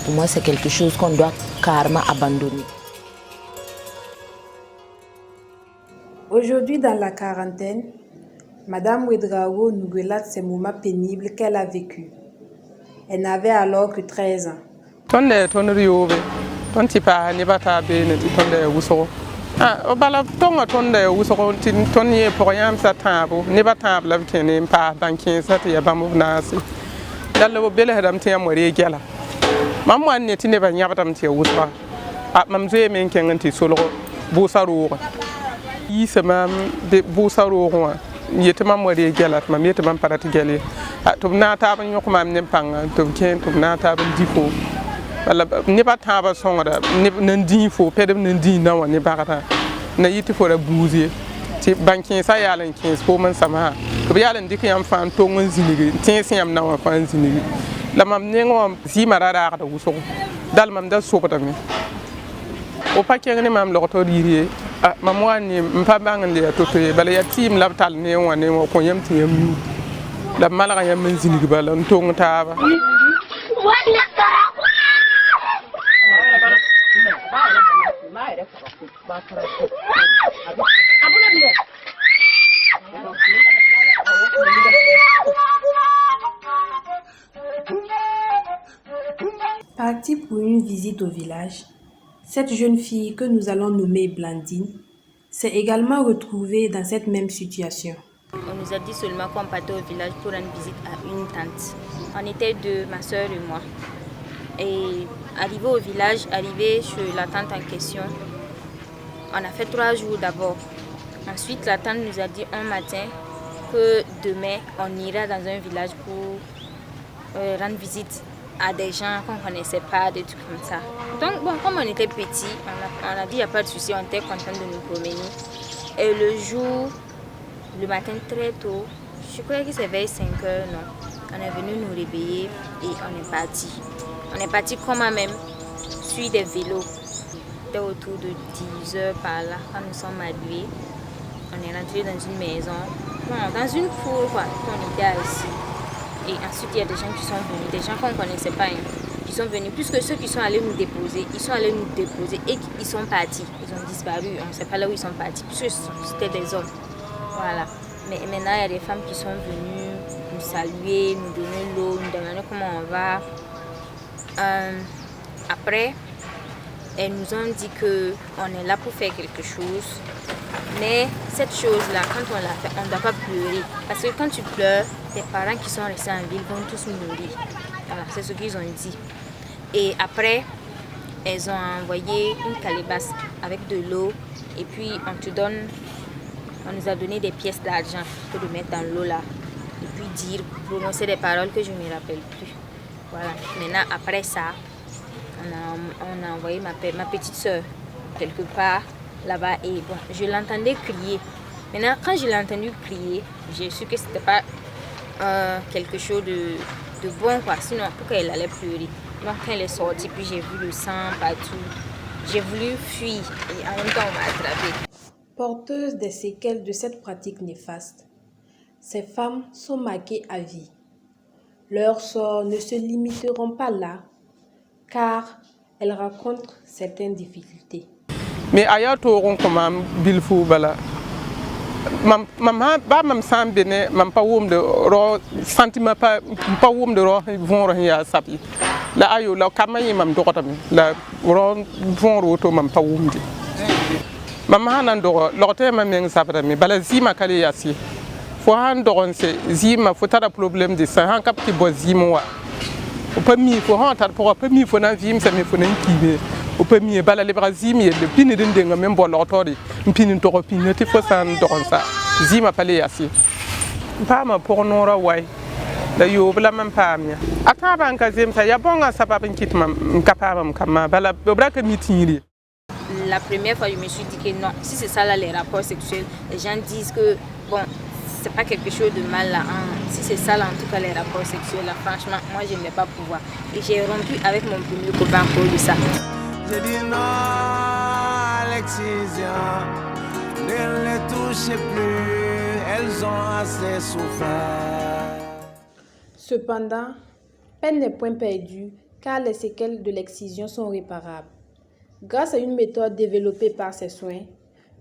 Pour moi, c'est quelque chose qu'on doit carrément abandonner. Aujourd'hui, dans la quarantaine, Madame Ouédraogo nous relate ces moments pénibles qu'elle a vécus. Elle n'avait alors que 13 ans. Bala tonga tonda wusogo ton ye program sa tabo ne ba tab la kene pa bankin sa te ya bamu nasi dalla bo bele hadam te amore gela mam wan ne tine ba nyabatam te wusba mam zoe men kengan ti solo bu saro yi sama de bu saro wa yete mam wore gela mam yete mam parati gele to na tab nyok mam ne panga to ken to na tab difo wala ne ba taba songra ne nan fo pedem nan na wa ne bagata na yiti fo da buzie ti bankin sa yalan kin fo man sama to yalan dik yam fan to ngon zinigi tin siam na wa fan zinigi la mam ne ngom si marara da wuso dal mam da so pata mi o pakke ne mam lo to diri mam wani mpa bangan le to to bala ya tim labtal ne wa ne ko yam ti yam la malaga yam man zinigi bala to ngata ba Partie pour une visite au village, cette jeune fille que nous allons nommer Blandine s'est également retrouvée dans cette même situation. On nous a dit seulement qu'on partait au village pour rendre visite à une tante. On était deux, ma soeur et moi. Et arrivé au village, arrivé chez la tante en question, on a fait 3 jours d'abord. Ensuite, la tante nous a dit un matin que demain, on ira dans un village pour rendre visite à des gens qu'on ne connaissait pas, des trucs comme ça. Donc, bon, comme on était petits, on a dit il n'y a pas de souci, on était contents de nous promener. Et le matin très tôt, je crois que c'est vers 5 heures, non, on est venu nous réveiller et on est parti. On est parti comme même sur des vélos. C'était autour de 10 heures par là, quand nous sommes arrivés. On est rentré dans une maison, dans une cour, quoi, on était assis. Et ensuite, il y a des gens qui sont venus, des gens qu'on ne connaissait pas. Ils sont venus, plus que ceux qui sont allés nous déposer, ils sont allés nous déposer et ils sont partis. Ils ont disparu, on ne sait pas là où ils sont partis, puisque c'était des hommes. Voilà. Mais maintenant, il y a des femmes qui sont venues nous saluer, nous donner l'eau, nous demander comment on va. Après, elles nous ont dit qu'on est là pour faire quelque chose. Mais cette chose-là, quand on l'a fait, on ne doit pas pleurer. Parce que quand tu pleures, tes parents qui sont restés en ville vont tous mourir. Voilà, c'est ce qu'ils ont dit. Et après, elles ont envoyé une calebasse avec de l'eau. Et puis, on nous a donné des pièces d'argent pour le mettre dans l'eau là. Et puis prononcer des paroles que je ne me rappelle plus. Voilà. Maintenant, après ça, on a envoyé ma petite soeur quelque part là-bas et bon, je l'entendais crier. Maintenant, quand je l'ai entendu crier, j'ai su que c'était pas quelque chose de bon, quoi. Sinon, pourquoi elle allait pleurer. Donc, quand elle est sortie, puis j'ai vu le sang partout. J'ai voulu fuir et en même temps, on m'a attrapée. Porteuses des séquelles de cette pratique néfaste, ces femmes sont marquées à vie. Leurs sorts ne se limiteront pas là, car elles rencontrent certaines difficultés. Mais ailleurs, comme Bilfou Bala. Mam sam bene mam pa wom de ro sentiment pa wom de ro von ro ya sapi la ayo la kamay mam do kota la ro von ro to mam pa wom di mam hanan do lo te mam ngeng sapata mi bala zima kale yasi fo han do on se zima fo tada problème de ça han kap ki bo zima wa o pa mi fo han tar pour pa mi fo na vim sa mi fo nan kibe o pa mi bala le brazim ye le pini den denga même bo lo tori mpini to ko pini te fo san do on sa zima pale yasi pa ma pour nora way da yo bla man pa mi ata ban ka zim sa ya bonga sababin kitmam kapamam kama bala bra ka mitiri. La première fois, je me suis dit que non, si c'est ça là, les rapports sexuels, les gens disent que bon, c'est pas quelque chose de mal là. Hein. Si c'est ça là, en tout cas, les rapports sexuels là, franchement, moi je n'aimais pas pouvoir. Et j'ai rompu avec mon premier copain à cause de ça. J'ai dit non à l'excision, ne les touchez plus, elles ont assez souffert. Cependant, peine n'est point perdue, car les séquelles de l'excision sont réparables. Grâce à une méthode développée par ses soins,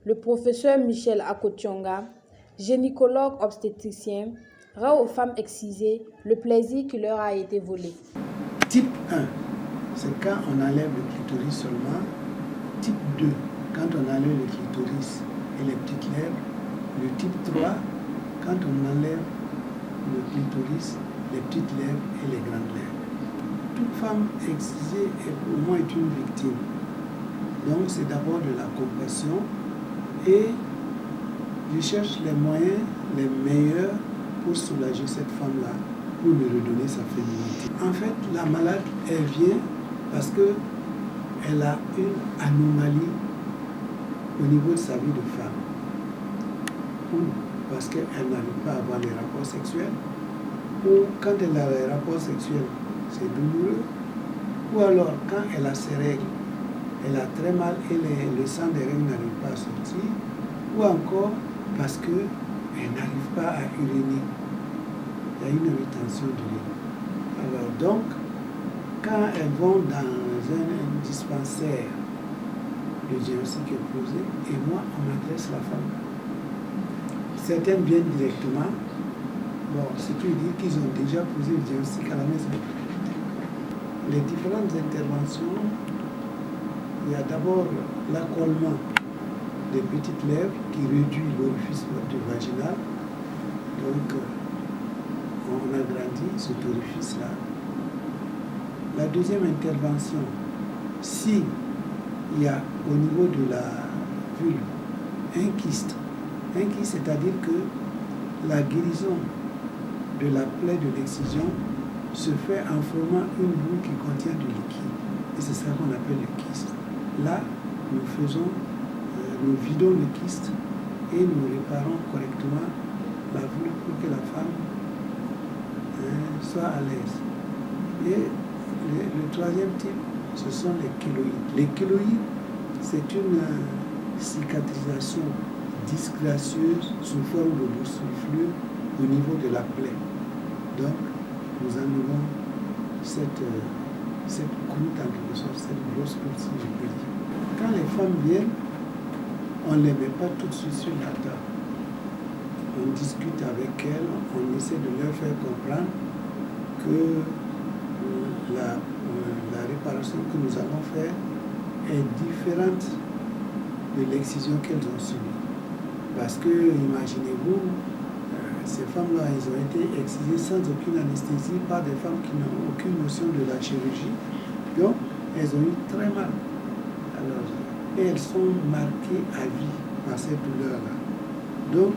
le professeur Michel Akotionga, gynécologue obstétricien, rend aux femmes excisées le plaisir qui leur a été volé. Type 1, c'est quand on enlève le clitoris seulement. Type 2, quand on enlève le clitoris et les petites lèvres. Le type 3, quand on enlève le clitoris, les petites lèvres et les grandes lèvres. Toute femme excisée au moins est une victime. Donc c'est d'abord de la compassion et je cherche les moyens les meilleurs pour soulager cette femme-là, pour lui redonner sa féminité. En fait, la malade, elle vient parce qu'elle a une anomalie au niveau de sa vie de femme. Ou parce qu'elle n'arrive pas à avoir les rapports sexuels, ou quand elle a les rapports sexuels, c'est douloureux, ou alors quand elle a ses règles, elle a très mal et le sang des règles n'arrive pas à sortir, ou encore parce qu'elle n'arrive pas à uriner. Il y a une rétention d'urine. Alors donc, quand elles vont dans un dispensaire, le diagnostic est posé et moi, on m'adresse la femme. Certaines viennent directement. Bon, c'est tout dire qu'ils ont déjà posé le diagnostic à la maison. Les différentes interventions, il y a d'abord l'accollement des petites lèvres qui réduit l'orifice vaginal. Donc, on agrandit cet orifice-là. La deuxième intervention, si il y a au niveau de la vulve un kyste, c'est-à-dire que la guérison de la plaie de l'excision se fait en formant une boule qui contient du liquide. Et c'est ça qu'on appelle le kyste. Là, nous vidons le kyste et nous réparons correctement la vulve pour que la femme soit à l'aise. Et le troisième type, ce sont les kéloïdes. Les kéloïdes, c'est une cicatrisation disgracieuse sous forme de boue sulfureuse au niveau de la plaie. Donc, nous enlevons cette croûte en quelque sorte, cette grosse croûte, si je peux dire. Quand les femmes viennent, on ne les met pas tout de suite sur la table. On discute avec elles, on essaie de leur faire comprendre que la réparation que nous allons faire est différente de l'excision qu'elles ont subie. Parce que, imaginez-vous, ces femmes-là, elles ont été excisées sans aucune anesthésie par des femmes qui n'ont aucune notion de la chirurgie. Donc, elles ont eu très mal. Alors, et elles sont marquées à vie par cette douleur-là. Donc,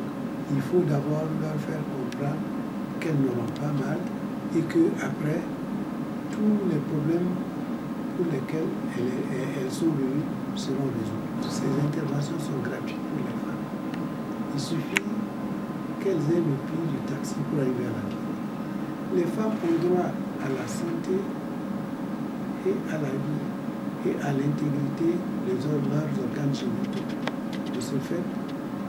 il faut d'abord leur faire comprendre qu'elles n'auront pas mal et qu'après, tous les problèmes pour lesquels elles sont venues seront résolus. Ces interventions sont gratuites pour les femmes. Il suffit qu'elles aient le prix du taxi pour arriver à la clinique. Les femmes ont droit à la santé et à la vie et à l'intégrité de leurs organes génitaux. De ce fait,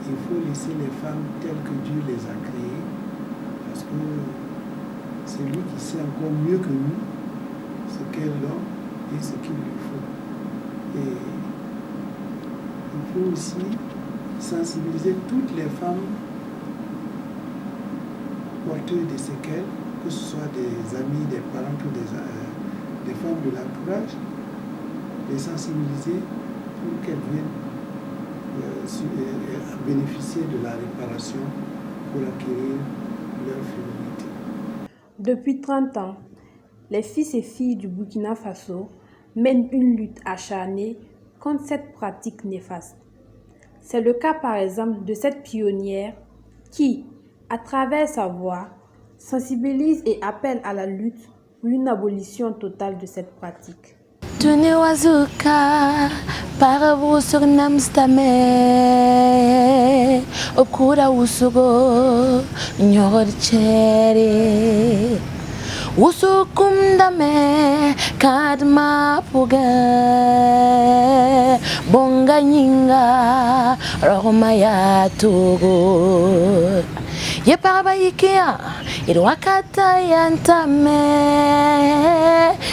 il faut laisser les femmes telles que Dieu les a créées, parce que c'est lui qui sait encore mieux que nous ce qu'elles ont et ce qu'il lui faut. Et il faut aussi sensibiliser toutes les femmes porteuses de séquelles, que ce soit des amis, des parents ou des femmes de l'entourage, les sensibiliser pour qu'elles viennent bénéficier de la réparation pour acquérir leur féminité. Depuis 30 ans, les fils et filles du Burkina Faso mènent une lutte acharnée contre cette pratique néfaste. C'est le cas par exemple de cette pionnière qui, à travers sa voix, sensibilise et appelle à la lutte pour une abolition totale de cette pratique. Tune wazuka para busur namstame okura usugo nyor chere usukum dame kadma puga bonga nyinga roma ya tugo ye paraba ikea Irwakata yantame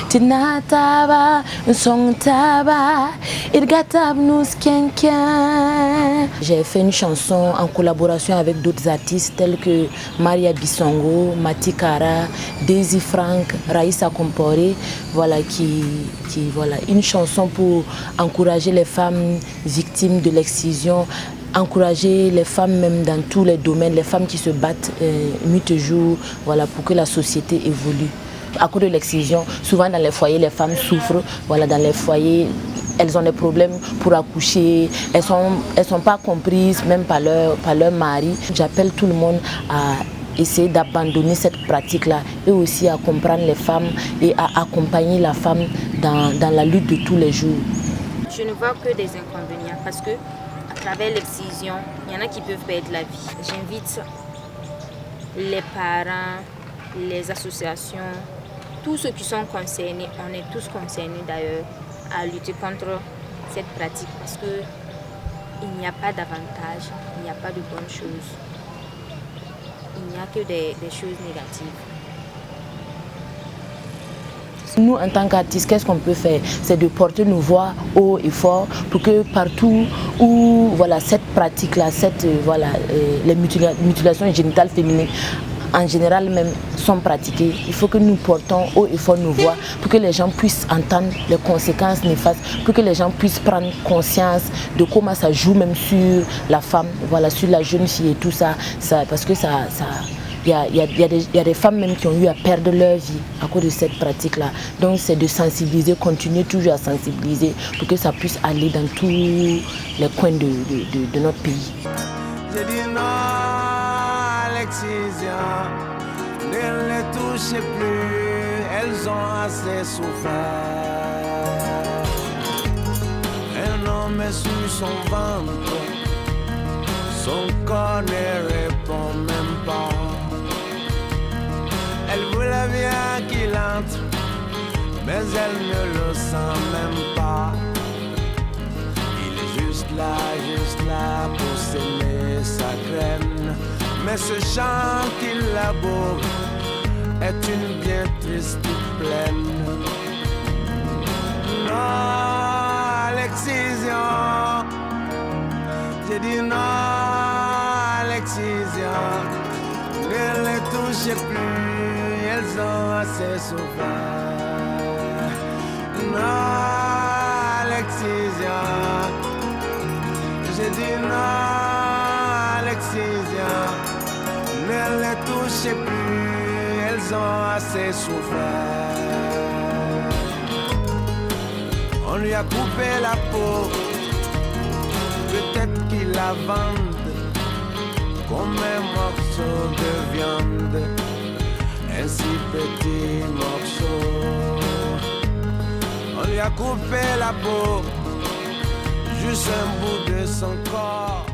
Tinataba Songtaba Irgatab nous kenken. J'ai fait une chanson en collaboration avec d'autres artistes tels que Maria Bissongo, Mati Kara, Daisy Frank, Raïssa Kompore, voilà, voilà, une chanson pour encourager les femmes victimes de l'excision, encourager les femmes même dans tous les domaines, les femmes qui se battent nuit et jour, voilà, pour que la société évolue. À cause de l'excision, souvent dans les foyers, les femmes souffrent, voilà, dans les foyers, elles ont des problèmes pour accoucher, elles sont pas comprises même par leur mari. J'appelle tout le monde à essayer d'abandonner cette pratique-là et aussi à comprendre les femmes et à accompagner la femme dans la lutte de tous les jours. Je ne vois que des inconvénients parce que à travers l'excision, il y en a qui peuvent perdre la vie. J'invite les parents, les associations, tous ceux qui sont concernés, on est tous concernés d'ailleurs, à lutter contre cette pratique parce qu'il n'y a pas d'avantage, il n'y a pas de bonnes choses. Il n'y a que des choses négatives. Nous, en tant qu'artistes, qu'est-ce qu'on peut faire? C'est de porter nos voix haut et fort pour que partout où voilà, cette pratique-là, les mutilations génitales féminines, en général même, sont pratiquées, il faut que nous portons haut et fort nos voix pour que les gens puissent entendre les conséquences néfastes, pour que les gens puissent prendre conscience de comment ça joue même sur la femme, voilà, sur la jeune fille et tout ça, parce que il y a des femmes même qui ont eu à perdre leur vie à cause de cette pratique-là. Donc c'est de sensibiliser, continuer toujours à sensibiliser pour que ça puisse aller dans tous les coins de notre pays. J'ai dit non à l'excision, ne les touchez plus, elles ont assez souffert. Un homme est sur son ventre, son corps ne répond même pas. Elle voulait bien qu'il entre, mais elle ne le sent même pas. Il est juste là pour s'aimer sa graine. Mais ce chant qu'il laboure est une bien triste plaine. Non à l'excision, j'ai dit non à l'excision. Ne les touchez plus, elles ont assez souffert. Non à l'excision, j'ai dit non à l'excision. Ne les touchez plus, elles ont assez souffert. On lui a coupé la peau, peut-être qu'il la vende comme un morceau de viande, un si petit morceau. On lui a coupé la peau, juste un bout de son corps.